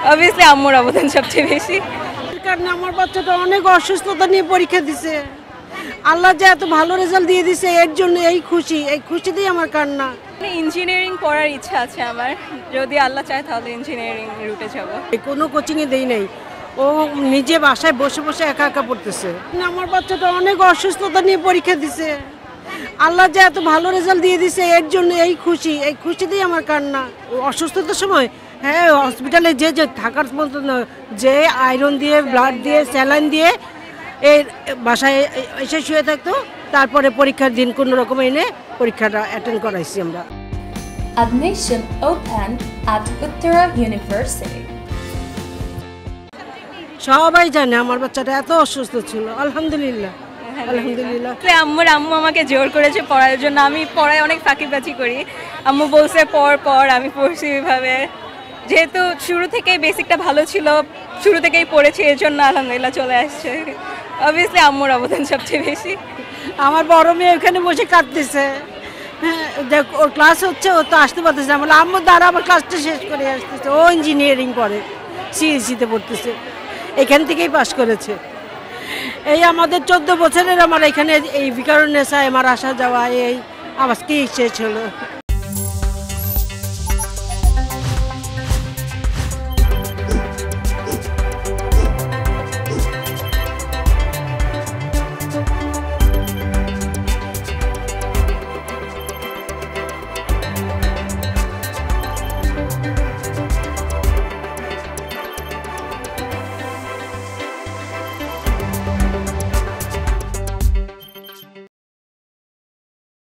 Obviously আম্মুর অবদান সবচেয়ে বেশি। কারণ আমার বাচ্চাটা অনেক অসুস্থতা নিয়ে পরীক্ষা দিছে, আল্লাহ যে এত ভালো রেজাল্ট দিয়ে দিছে এর জন্য এই খুশিতেই আমার কান্না। ইঞ্জিনিয়ারিং পড়ার ইচ্ছা আছে আমার, যদি আল্লাহ চায় তাহলে ইঞ্জিনিয়ারিং রুটে যাব। কোনো কোচিংয়ে দেই নাই, ও নিজে বাসায় বসে বসে একা একা পড়তেছে। আমার বাচ্চাটা অনেক অসুস্থতা নিয়ে পরীক্ষা দিছে, আল্লাহ যে এত ভালো রেজাল্ট দিয়ে দিছে এর জন্য এই খুশিতেই আমার কান্না। অসুস্থতার সময় হ্যাঁ হসপিটালে যে থাকার মতো যে আয়রন দিয়ে ব্লাড দিয়ে স্যালাইন দিয়ে এই বাসায় এসে শুয়ে থাকতো, তারপরে পরীক্ষার দিন কোনো রকম এনে পরীক্ষাটা অ্যাটেন্ড করাইছি আমরা। Admission open at Uttara University. সবাই জানে আমার বাচ্চাটা এত অসুস্থ ছিল, আলহামদুলিল্লাহ আলহামদুলিল্লাহ। আম্মু আমাকে জোর করেছে পড়ার জন্য, আমি পড়ায় অনেক ফাঁকিবাজি করি। আম্মু বলছে পড়, আমি পড়ছি ওইভাবে। যেহেতু শুরু থেকেই বেসিকটা ভালো ছিল, শুরু থেকেই পড়েছি, এর জন্য আলহামদুলিল্লাহ চলে আসছে। অবভিয়াসলি আম্মুর অবদান সবচেয়ে বেশি। আমার বড় মেয়ে ওখানে বসে কাঁদতেছে, হ্যাঁ দেখ ওর ক্লাস হচ্ছে, ও তো আসতে পারতেছে না, বলে আম্মুর দ্বারা আমার ক্লাসটা শেষ করে আসতেছে। ও ইঞ্জিনিয়ারিং পড়ে, সিএসসিতে পড়তেছে, এখান থেকেই পাশ করেছে। এই আমাদের 14 বছরের আমার এখানে এই বিকারুন্নেসা আমার আসা যাওয়া, এই আজকেই শেষ হলো।